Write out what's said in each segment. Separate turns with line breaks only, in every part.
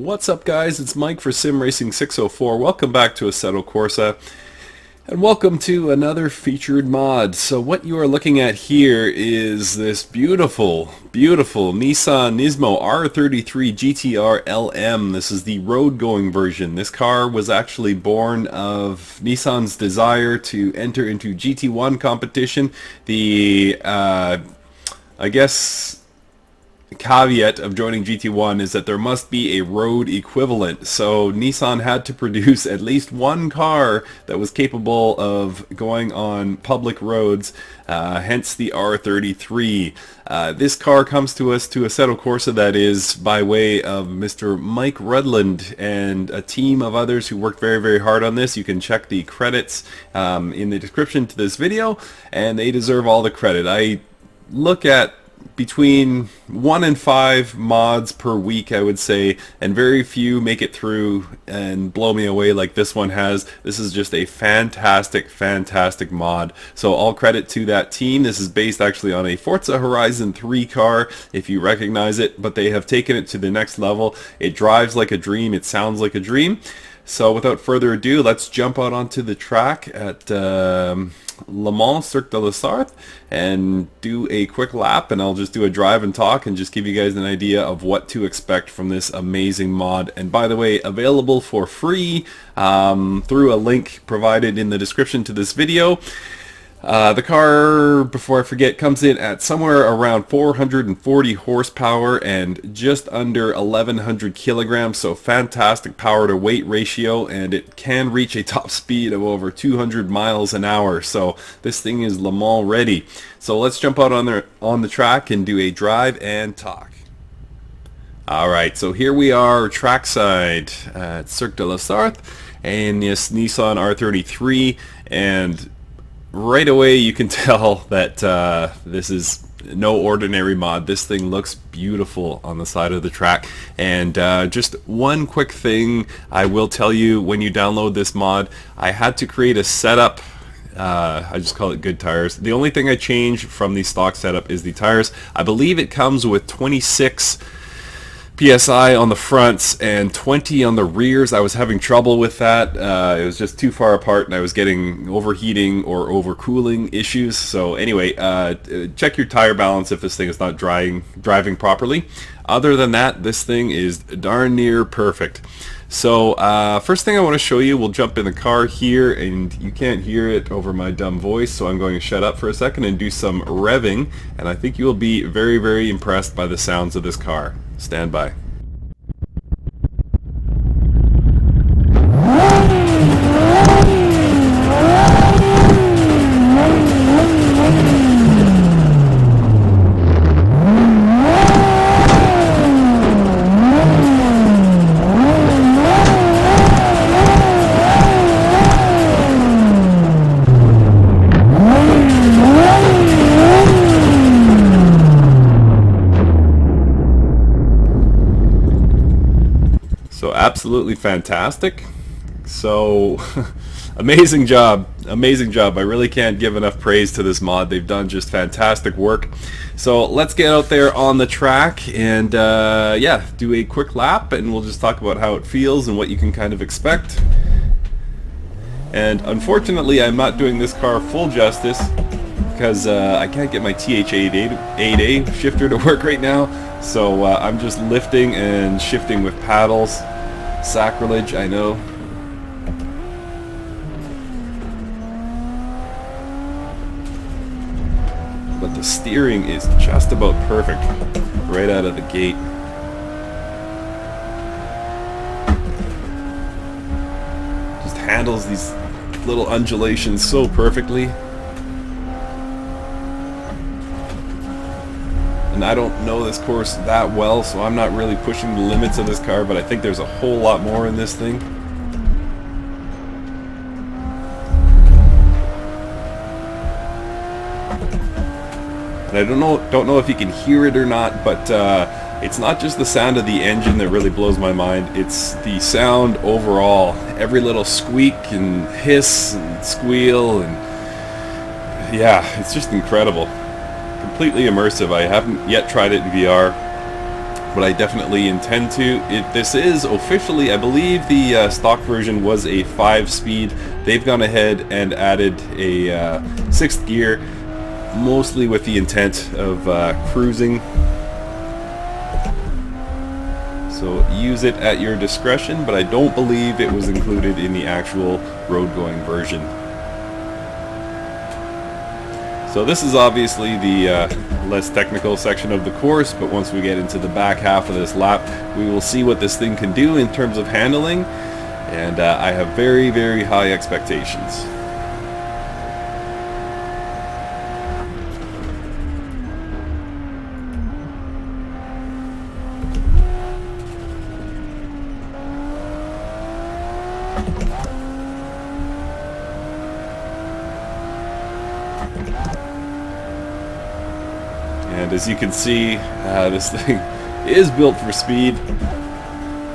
What's up, guys? It's Mike for Sim Racing 604. Welcome back to Assetto Corsa, and welcome to another featured mod. So what you are looking at here is this beautiful Nissan Nismo R33 GTR LM. This is the road-going version. This car was actually born of Nissan's desire to enter into GT1 competition. The I guess caveat of joining GT1 is that there must be a road equivalent. So Nissan had to produce at least one car that was capable of going on public roads, hence the R33. This car comes to us to Assetto Corsa, that is by way of Mr. Mike Rudland and a team of others who worked very hard on this. You can check the credits in the description to this video, and they deserve all the credit. I look at between 1 and 5 mods per week, I would say, and very few make it through and blow me away like this one has. This is just a fantastic mod. So all credit to that team. This is based actually on a Forza Horizon 3 car, if you recognize it, but they have taken it to the next level. It drives like a dream, it sounds like a dream. So without further ado, let's jump out onto the track at Le Mans Cirque de la Sarthe and do a quick lap, and I'll just do a drive and talk and just give you guys an idea of what to expect from this amazing mod. And by the way, available for free through a link provided in the description to this video. The car, before I forget, comes in at somewhere around 440 horsepower and just under 1100 kilograms, so fantastic power to weight ratio, and it can reach a top speed of over 200 miles an hour. So this thing is Le Mans ready. So let's jump out on the track and do a drive and talk. Alright, so here we are trackside at Cirque de la Sarthe and this Nissan R33, and right away you can tell that this is no ordinary mod. This thing looks beautiful on the side of the track. And just one quick thing I will tell you, when you download this mod, I had to create a setup. I just call it good tires. The only thing I changed from the stock setup is the tires. I believe it comes with 26 PSI on the fronts and 20 on the rears. I was having trouble with that. It was just too far apart and I was getting overheating or overcooling issues. So anyway, check your tire balance if this thing is not driving properly. Other than that, this thing is darn near perfect. So first thing I want to show you, we'll jump in the car here, and you can't hear it over my dumb voice, so I'm going to shut up for a second and do some revving, and I think you will be very impressed by the sounds of this car. Stand by. So absolutely fantastic. So amazing job. I really can't give enough praise to this mod. They've done just fantastic work. So let's get out there on the track and yeah, do a quick lap, and we'll just talk about how it feels and what you can kind of expect. And unfortunately, I'm not doing this car full justice because I can't get my TH8A shifter to work right now. So I'm just lifting and shifting with paddles. Sacrilege, I know. But the steering is just about perfect right out of the gate. Just handles these little undulations so perfectly. And I don't know this course that well, so I'm not really pushing the limits of this car, but I think there's a whole lot more in this thing. And I don't know if you can hear it or not, but it's not just the sound of the engine that really blows my mind. It's the sound overall. Every little squeak and hiss and squeal, and yeah, it's just incredible. Completely immersive. I haven't yet tried it in VR. but I definitely intend to. This is officially, I believe the stock version was a 5-speed. They've gone ahead and added a 6th gear, mostly with the intent of cruising. So use it at your discretion, but I don't believe it was included in the actual road-going version. So this is obviously the less technical section of the course, but once we get into the back half of this lap, we will see what this thing can do in terms of handling, and I have very, very high expectations. And as you can see, this thing is built for speed.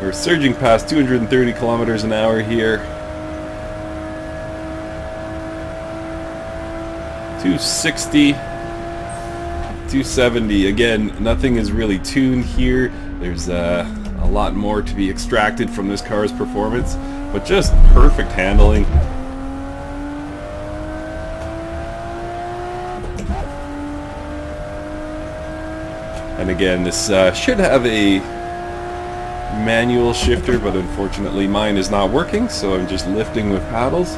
We're surging past 230 kilometers an hour here. 260, 270. Again, nothing is really tuned here. There's a lot more to be extracted from this car's performance, but just perfect handling. And again, this should have a manual shifter, but unfortunately mine is not working, so I'm just lifting with paddles.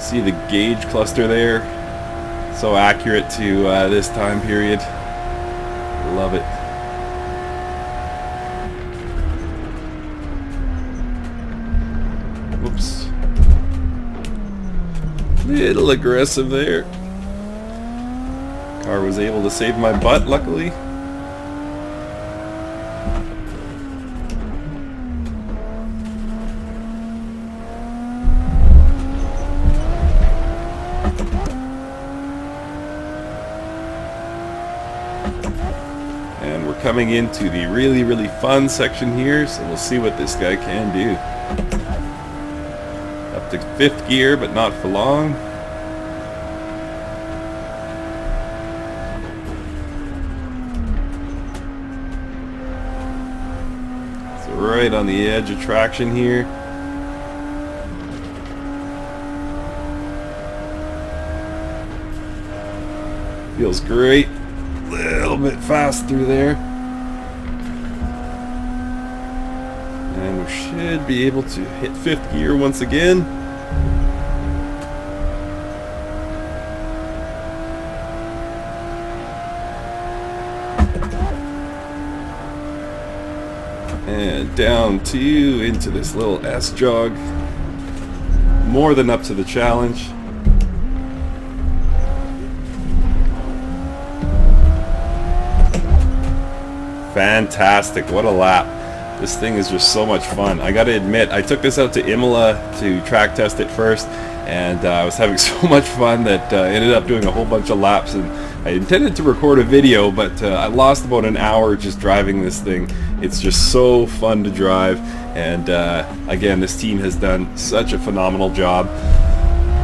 See the gauge cluster there? So accurate to this time period. Love it. Whoops. Little aggressive there. Car was able to save my butt, luckily. And we're coming into the really, really fun section here, so we'll see what this guy can do. Up to 5th gear, but not for long. Right on the edge of traction here. Feels great. A little bit fast through there. And we should be able to hit 5th gear once again. And down 2 into this little S-jog. More than up to the challenge. Fantastic, what a lap. This thing is just so much fun. I gotta admit, I took this out to Imola to track test it first, and I was having so much fun that I ended up doing a whole bunch of laps, and I intended to record a video, but I lost about an hour just driving this thing. It's just so fun to drive, and again, this team has done such a phenomenal job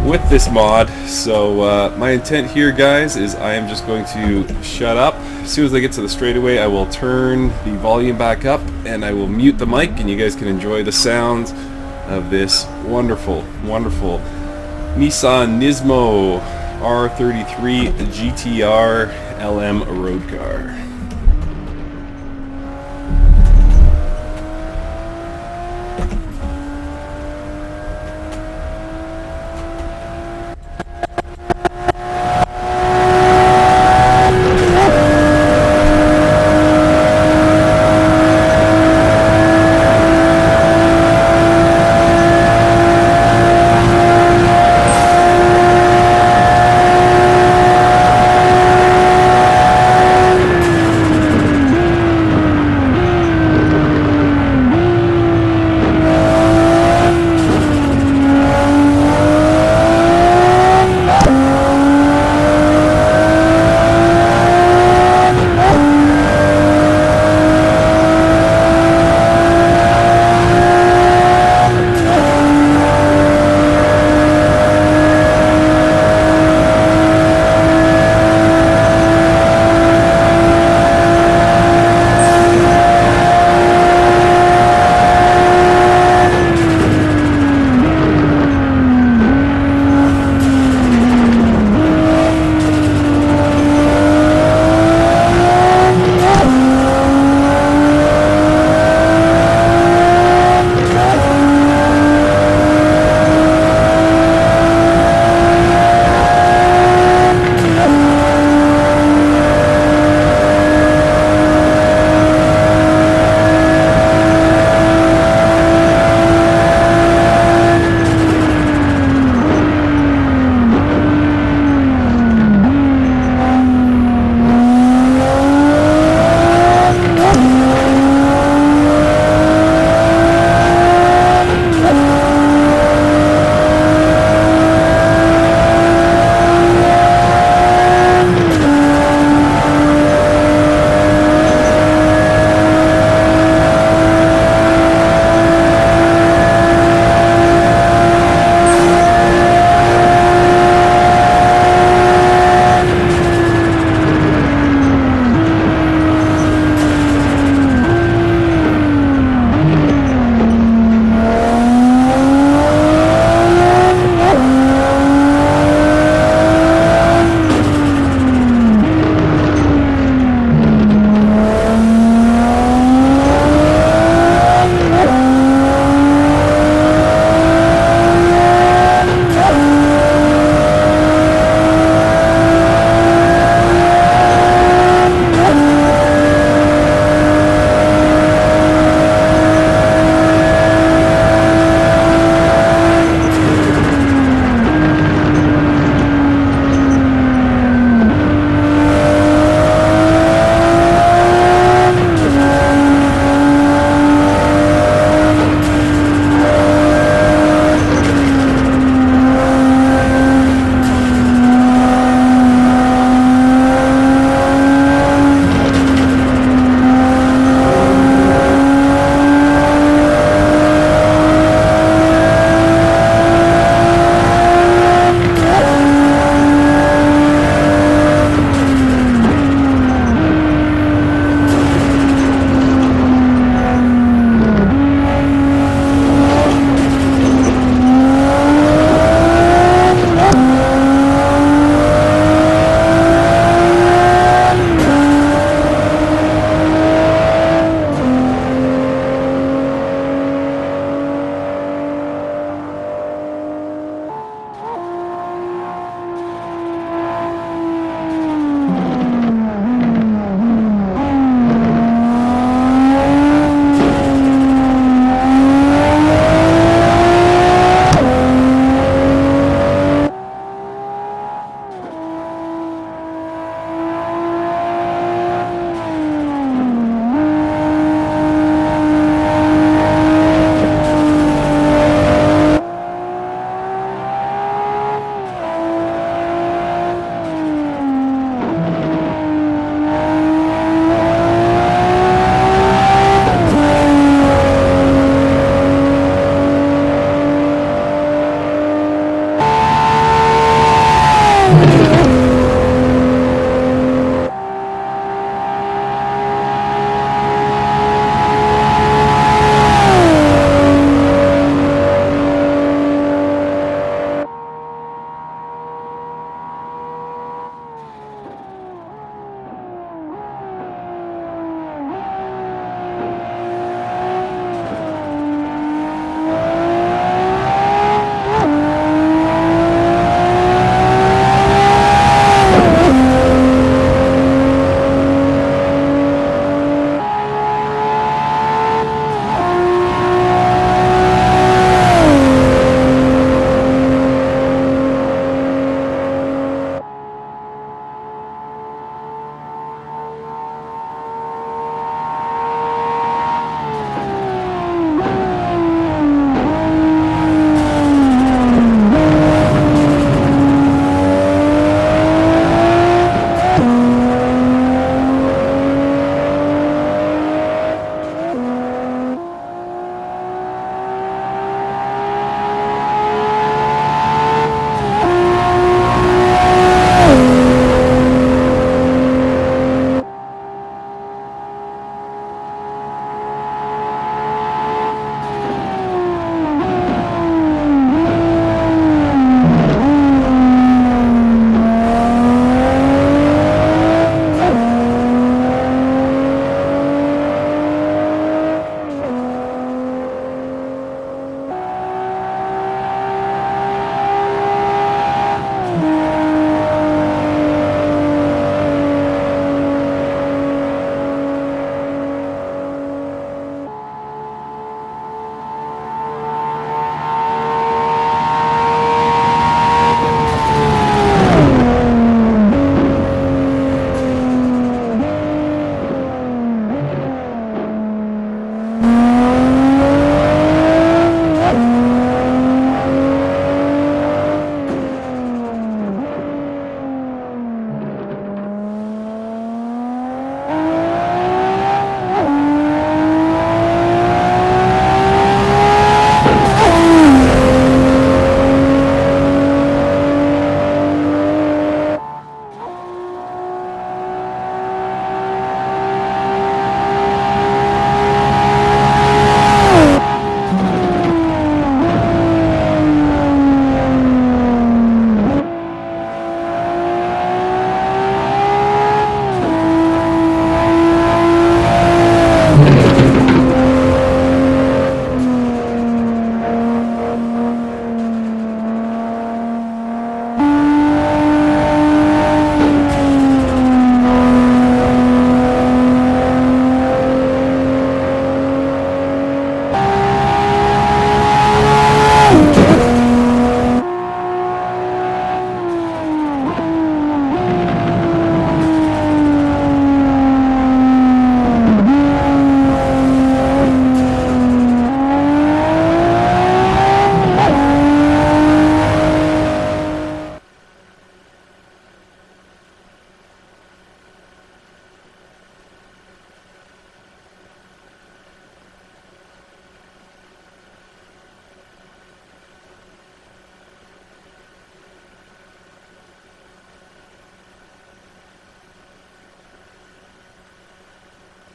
with this mod. So my intent here, guys, is I am just going to shut up. As soon as I get to the straightaway, I will turn the volume back up and I will mute the mic, and you guys can enjoy the sounds of this wonderful, wonderful Nissan Nismo R33 GTR LM road car.